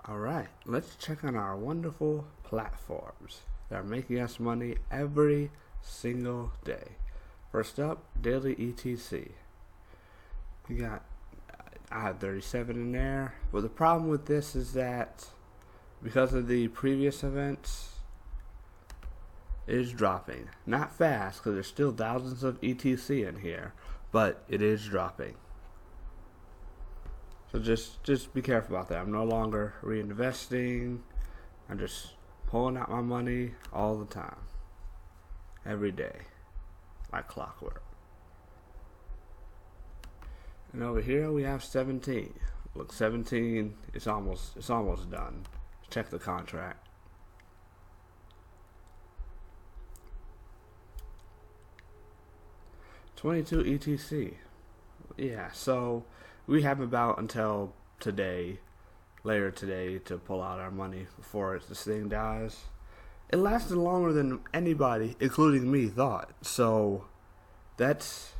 Alright, let's check on our wonderful platforms that are making us money every single day. First up, Daily ETC. You got, I had 37 in there. But the problem with this is that because of the previous events, it is dropping. Not fast, because there's still thousands of ETC in here, but it is dropping. So just be careful about that. I'm no longer reinvesting. I'm just pulling out my money all the time. Every day. Like clockwork. And over here we have 17. Look, 17 it's almost done. Check the contract. $22 ETC. Yeah, so we have about until later today, to pull out our money before this thing dies. It lasted longer than anybody, including me, thought. So that's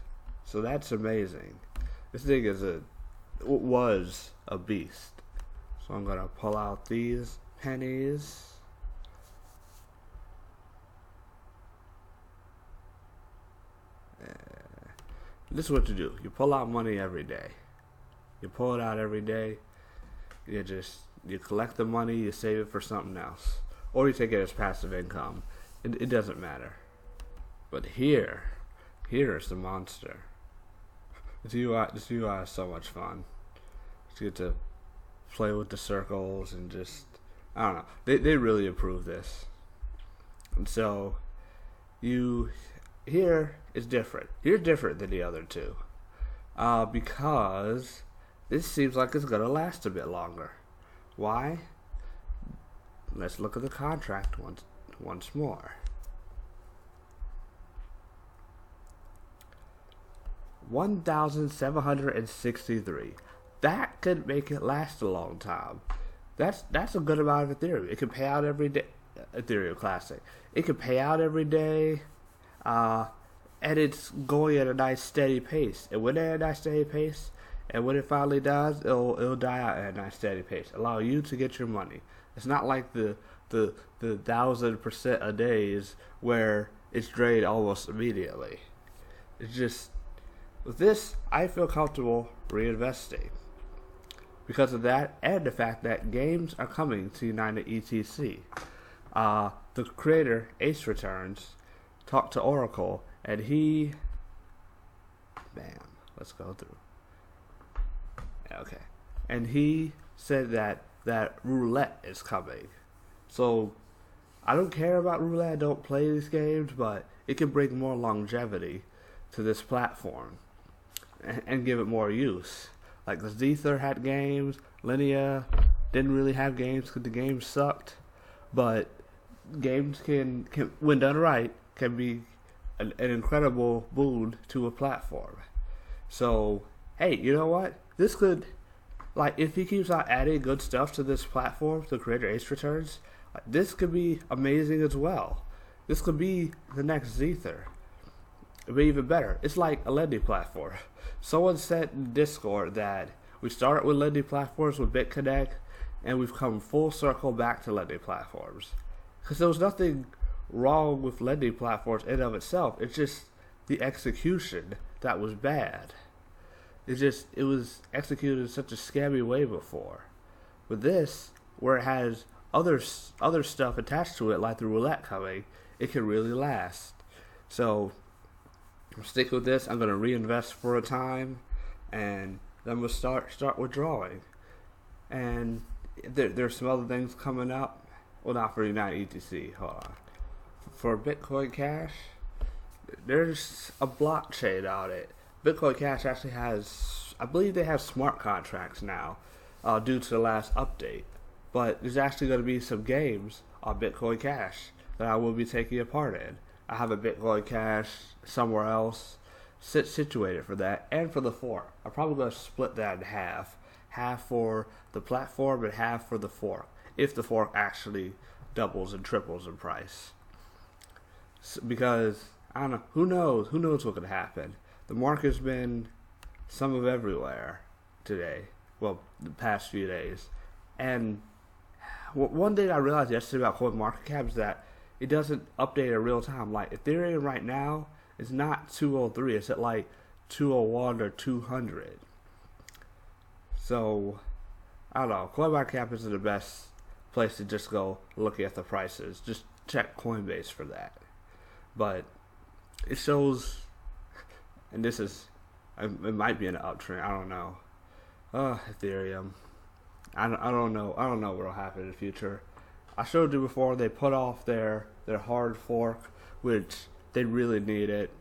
amazing. This thing was a beast. So I'm gonna pull out these pennies. This is what you do. You pull out money every day. You pull it out every day. You collect the money. You save it for something else, or you take it as passive income. It doesn't matter. But here is the monster. This UI is so much fun. You get to play with the circles and I don't know. They really improve this. And so here is different. Here's different than the other two. Because this seems like it's going to last a bit longer. Why? Let's look at the contract once more. 1,763. That could make it last a long time. That's a good amount of Ethereum. It can pay out every day. Ethereum Classic. It can pay out every day. And it's going at a nice steady pace. And when they're at a nice steady pace, and when it finally dies, it'll die out at a nice steady pace. Allow you to get your money. It's not like the 1,000% a days where it's drained almost immediately. It's just, with this, I feel comfortable reinvesting. Because of that, and the fact that games are coming to United ETC. The creator, Ace Returns, talked to Oracle, and let's go through. Okay. And he said that roulette is coming. So I don't care about roulette, I don't play these games, but it can bring more longevity to this platform and give it more use. Like the Zther had games, Linea didn't really have games because the games sucked, but games can when done right, can be an incredible boon to a platform. So, hey, you know what? This could, if he keeps on adding good stuff to this platform, the creator Ace Returns, this could be amazing as well. This could be the next Zther. It'd be even better. It's like a lending platform. Someone said in Discord that we started with lending platforms with BitConnect, and we've come full circle back to lending platforms. Because there was nothing wrong with lending platforms in and of itself. It's just the execution that was bad. It was executed in such a scammy way before. With this, where it has other stuff attached to it, like the roulette coming, it can really last. So I'm sticking with this. I'm going to reinvest for a time, and then we'll start withdrawing. And there's some other things coming up. Well, not for United ETC. Hold on. For Bitcoin Cash, there's a blockchain on it. Bitcoin Cash actually has, I believe they have smart contracts now, due to the last update. But there's actually going to be some games on Bitcoin Cash that I will be taking a part in. I have a Bitcoin Cash somewhere else situated for that, and for the fork. I'm probably going to split that in half. Half for the platform and half for the fork, if the fork actually doubles and triples in price. Because, I don't know, who knows what could happen. The market's been some of everywhere today. Well, the past few days. And one thing I realized yesterday about CoinMarketCap is that it doesn't update in real time. Like Ethereum right now is not 203; it's at like 201 or 200. So I don't know. CoinMarketCap isn't the best place to just go looking at the prices. Just check Coinbase for that. But it shows, and this is, it might be an uptrend. I don't know. Ethereum. I don't know. I don't know what will happen in the future. I showed you before they put off their hard fork, which they really need it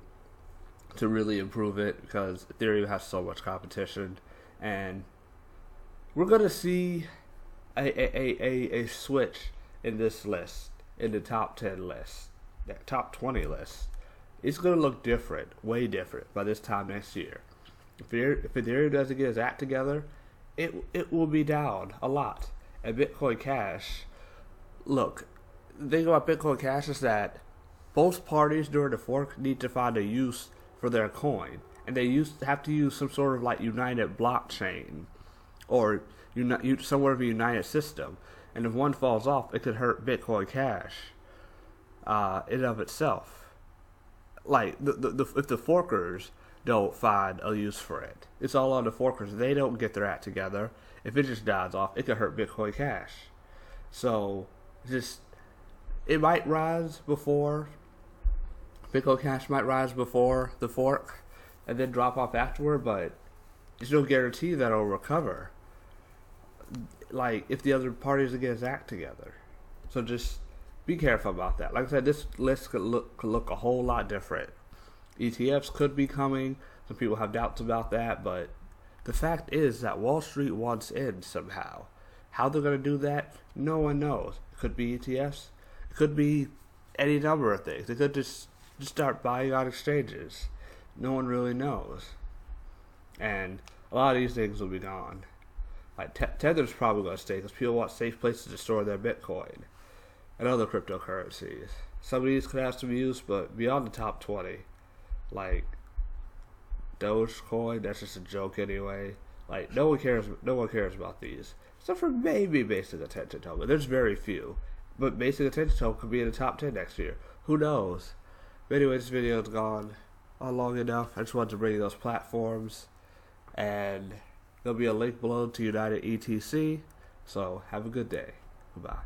to really improve it because Ethereum has so much competition, and we're gonna see a switch in this list, in the top 10 list, that top 20 list. It's gonna look different, way different by this time next year. If Ethereum doesn't get its act together, it will be down a lot. And Bitcoin Cash, look, the thing about Bitcoin Cash is that both parties during the fork need to find a use for their coin, and they have to use some sort of like united blockchain or somewhere of a united system. And if one falls off, it could hurt Bitcoin Cash in and of itself. Like if the forkers don't find a use for it, it's all on the forkers. They don't get their act together. If it just dies off, it could hurt Bitcoin Cash. So it might rise before Bitcoin Cash might rise before the fork and then drop off afterward, but there's no guarantee that it'll recover. Like if the other parties get its act together. So just be careful about that. Like I said, this list could look a whole lot different. ETFs could be coming. Some people have doubts about that, but the fact is that Wall Street wants in somehow. How they're going to do that, no one knows. It could be ETFs. It could be any number of things. They could just start buying on exchanges. No one really knows. And a lot of these things will be gone. Like Tether's probably going to stay because people want safe places to store their Bitcoin and other cryptocurrencies. Some of these could have some use, but beyond the top 20, like Dogecoin, that's just a joke anyway. Like no one cares about these, except for maybe Basic Attention Token. There's very few, but Basic Attention Token could be in the top 10 next year. Who knows? But anyway, this video's gone on long enough. I just wanted to bring you those platforms, and there'll be a link below to United ETC. So have a good day. Goodbye.